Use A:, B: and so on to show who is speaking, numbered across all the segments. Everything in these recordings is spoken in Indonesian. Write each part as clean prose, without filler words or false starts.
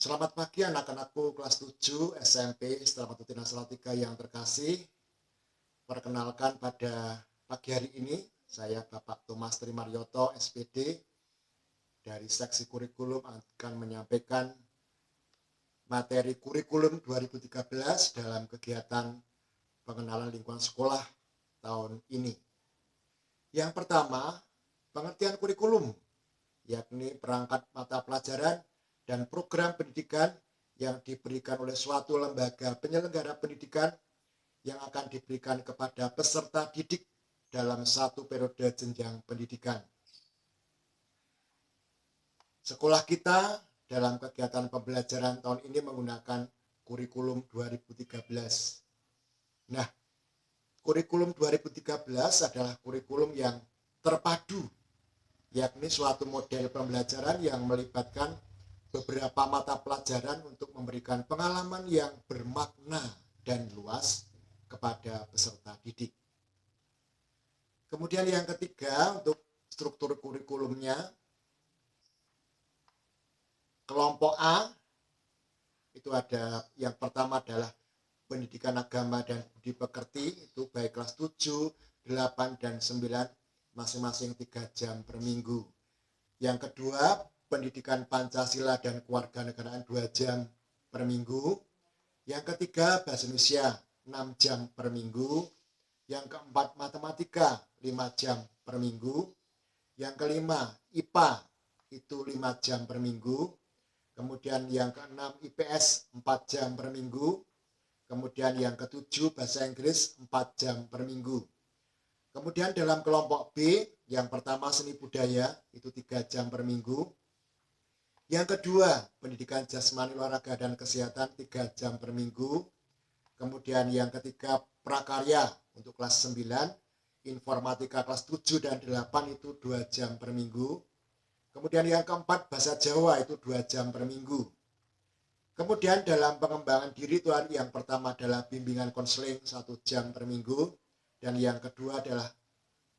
A: Selamat pagi anak-anakku kelas 7 SMP Stramatutina Salatiga yang terkasih. Perkenalkan pada pagi hari ini saya Bapak Thomas Trimaryoto SPD dari Seksi Kurikulum akan menyampaikan materi kurikulum 2013 dalam kegiatan pengenalan lingkungan sekolah tahun ini. Yang pertama, pengertian kurikulum, yakni perangkat mata pelajaran dan program pendidikan yang diberikan oleh suatu lembaga penyelenggara pendidikan yang akan diberikan kepada peserta didik dalam satu periode jenjang pendidikan. Sekolah kita dalam kegiatan pembelajaran tahun ini menggunakan kurikulum 2013. Nah, kurikulum 2013 adalah kurikulum yang terpadu, yakni suatu model pembelajaran yang melibatkan beberapa mata pelajaran untuk memberikan pengalaman yang bermakna dan luas kepada peserta didik. Kemudian yang ketiga, untuk struktur kurikulumnya, kelompok A itu ada yang pertama adalah pendidikan agama dan budi pekerti, itu baik kelas 7, 8, dan 9 masing-masing 3 jam per minggu. Yang kedua, pendidikan Pancasila dan kewarganegaraan 2 jam per minggu. Yang ketiga, bahasa Indonesia 6 jam per minggu. Yang keempat, matematika 5 jam per minggu. Yang kelima, IPA itu 5 jam per minggu. Kemudian yang keenam, IPS 4 jam per minggu. Kemudian yang ketujuh, bahasa Inggris 4 jam per minggu. Kemudian dalam kelompok B, yang pertama seni budaya itu 3 jam per minggu. Yang kedua, pendidikan jasmani, olahraga, dan kesehatan 3 jam per minggu. Kemudian yang ketiga, prakarya untuk kelas 9, informatika kelas 7 dan 8 itu 2 jam per minggu. Kemudian yang keempat, bahasa Jawa itu 2 jam per minggu. Kemudian dalam pengembangan diri itu yang pertama adalah bimbingan konseling 1 jam per minggu. Dan yang kedua adalah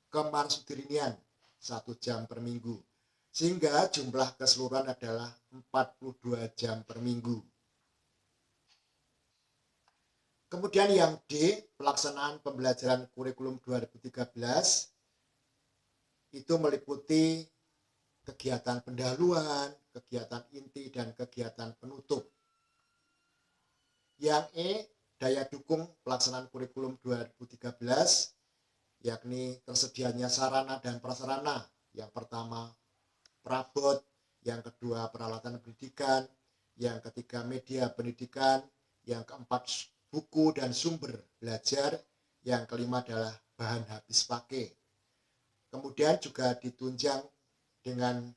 A: kemarsudirinian 1 jam per minggu. Sehingga jumlah keseluruhan adalah 42 jam per minggu. Kemudian yang D, pelaksanaan pembelajaran kurikulum 2013 itu meliputi kegiatan pendahuluan, kegiatan inti, dan kegiatan penutup. Yang E, daya dukung pelaksanaan kurikulum 2013, yakni tersedianya sarana dan prasarana. Yang pertama, perabot, yang kedua peralatan pendidikan, yang ketiga media pendidikan, yang keempat buku dan sumber belajar, yang kelima adalah bahan habis pakai. Kemudian juga ditunjang dengan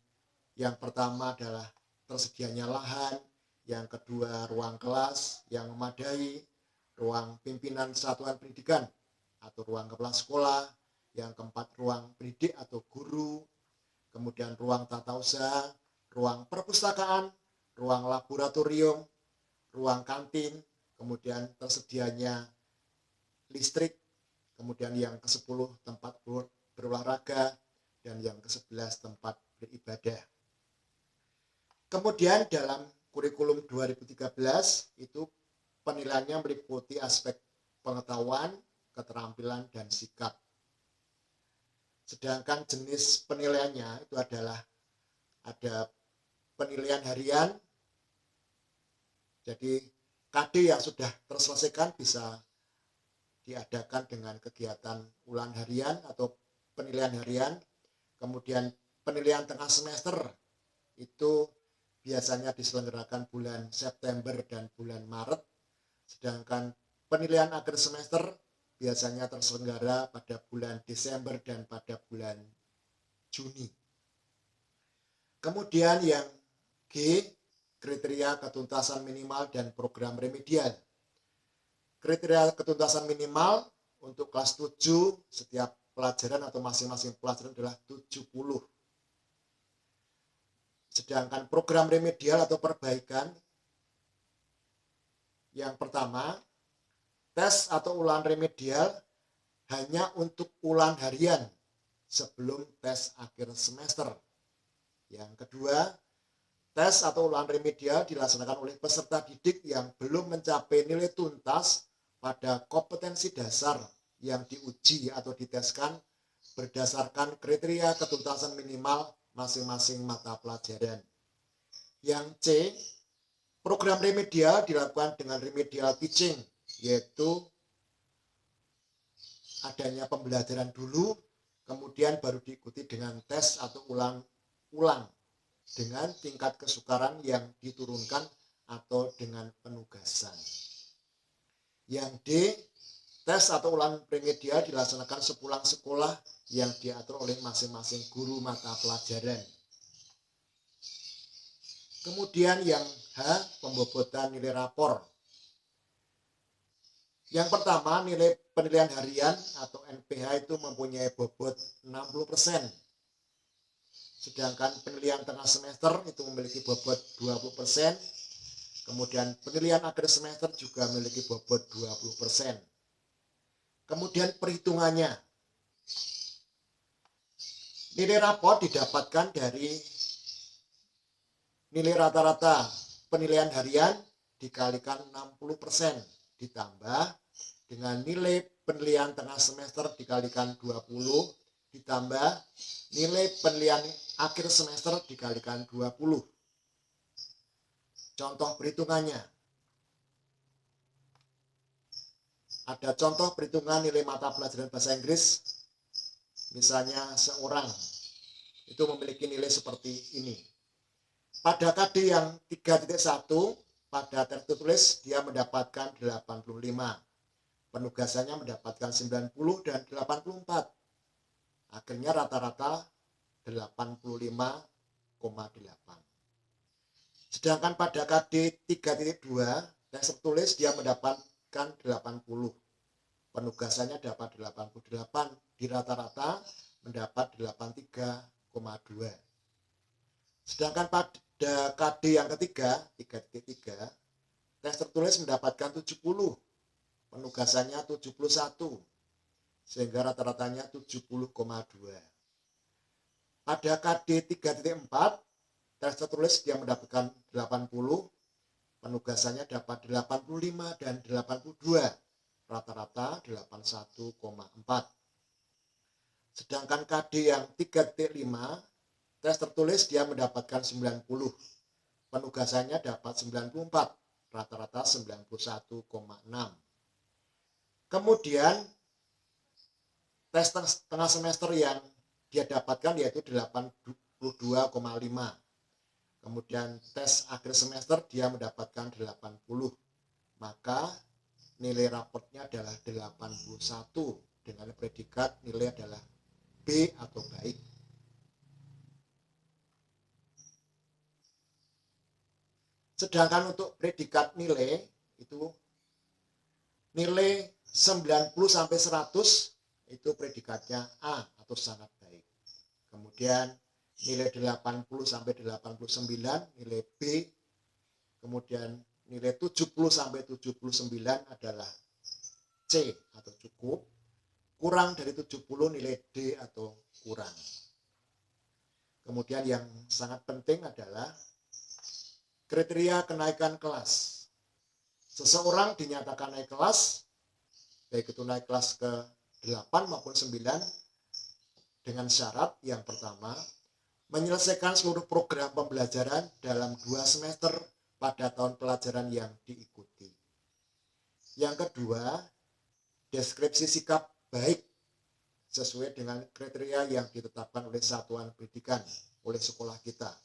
A: yang pertama adalah tersedianya lahan, yang kedua ruang kelas yang memadai, ruang pimpinan satuan pendidikan atau ruang kepala sekolah, yang keempat ruang pendidik atau guru, kemudian ruang tata usaha, ruang perpustakaan, ruang laboratorium, ruang kantin, kemudian tersedianya listrik, kemudian yang ke-10 tempat berolahraga, dan yang ke-11 tempat beribadah. Kemudian dalam kurikulum 2013 itu penilaiannya meliputi aspek pengetahuan, keterampilan, dan sikap. Sedangkan jenis penilaiannya itu adalah ada penilaian harian, jadi KD yang sudah terselesaikan bisa diadakan dengan kegiatan ulangan harian atau penilaian harian. Kemudian penilaian tengah semester itu biasanya diselenggarakan bulan September dan bulan Maret, sedangkan penilaian akhir semester biasanya terselenggara pada bulan Desember dan pada bulan Juni. Kemudian yang G, kriteria ketuntasan minimal dan program remedial. Kriteria ketuntasan minimal untuk kelas 7 setiap pelajaran atau masing-masing pelajaran adalah 70. Sedangkan program remedial atau perbaikan, yang pertama, tes atau ulangan remedial hanya untuk ulangan harian sebelum tes akhir semester. Yang kedua, Tes atau ulangan remedial dilaksanakan oleh peserta didik yang belum mencapai nilai tuntas pada kompetensi dasar yang diuji atau diteskan berdasarkan kriteria ketuntasan minimal masing-masing mata pelajaran. Yang C, program remedial dilakukan dengan remedial teaching, yaitu adanya pembelajaran dulu, kemudian baru diikuti dengan tes atau ulang dengan tingkat kesukaran yang diturunkan atau dengan penugasan. Yang D, tes atau ulangan remedial dilaksanakan sepulang sekolah yang diatur oleh masing-masing guru mata pelajaran. Kemudian yang H, pembobotan nilai rapor. Yang pertama, nilai penilaian harian atau NPH itu mempunyai bobot 60%. Sedangkan penilaian tengah semester itu memiliki bobot 20%. Kemudian penilaian akhir semester juga memiliki bobot 20%. Kemudian perhitungannya. Nilai rapor didapatkan dari nilai rata-rata penilaian harian dikalikan 60% ditambah dengan nilai penilaian tengah semester dikalikan 20 ditambah nilai penilaian akhir semester dikalikan 20. Contoh perhitungannya. Ada contoh perhitungan nilai mata pelajaran bahasa Inggris. Misalnya seorang itu memiliki nilai seperti ini. Pada KD yang 3.1 pada tertulis dia mendapatkan 85. Penugasannya mendapatkan 90 dan 84. Akhirnya rata-rata 85,8. Sedangkan pada KD 3.2 tes tertulis dia mendapatkan 80. Penugasannya dapat 88. Di rata-rata mendapat 83,2. Sedangkan pada KD yang ketiga 3.3 tes tertulis mendapatkan 70. Penugasannya 71, sehingga rata-ratanya 70,2. Pada KD 3.4, tes tertulis dia mendapatkan 80, penugasannya dapat 85 dan 82, rata-rata 81,4. Sedangkan KD yang 3.5, tes tertulis dia mendapatkan 90, penugasannya dapat 94, rata-rata 91,6. Kemudian tes tengah semester yang dia dapatkan yaitu 82,5. Kemudian tes akhir semester dia mendapatkan 80. Maka nilai raportnya adalah 81 dengan predikat nilai adalah B atau baik. Sedangkan untuk predikat nilai itu nilai 90 sampai 100 itu predikatnya A atau sangat baik. Kemudian nilai 80 sampai 89 nilai B. Kemudian nilai 70 sampai 79 adalah C atau cukup. Kurang dari 70 nilai D atau kurang. Kemudian yang sangat penting adalah kriteria kenaikan kelas. Seseorang dinyatakan naik kelas, baik itu naik kelas ke 8 maupun 9, dengan syarat yang pertama, menyelesaikan seluruh program pembelajaran dalam 2 semester pada tahun pelajaran yang diikuti. Yang kedua, deskripsi sikap baik sesuai dengan kriteria yang ditetapkan oleh satuan pendidikan, oleh sekolah kita.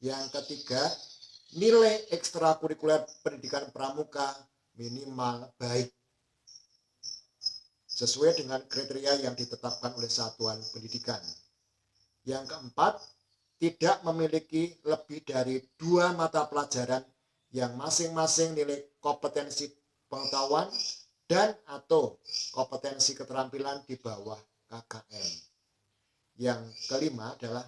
A: Yang ketiga, nilai ekstrakurikuler pendidikan pramuka minimal baik sesuai dengan kriteria yang ditetapkan oleh satuan pendidikan. Yang keempat, tidak memiliki lebih dari 2 mata pelajaran yang masing-masing nilai kompetensi pengetahuan dan atau kompetensi keterampilan di bawah KKM. Yang kelima adalah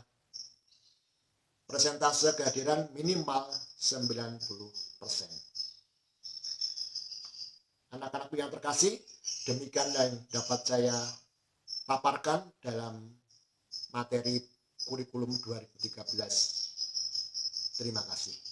A: persentase kehadiran minimal 90%. Anak-anakku yang terkasih, demikian yang dapat saya paparkan dalam materi kurikulum 2013. Terima kasih.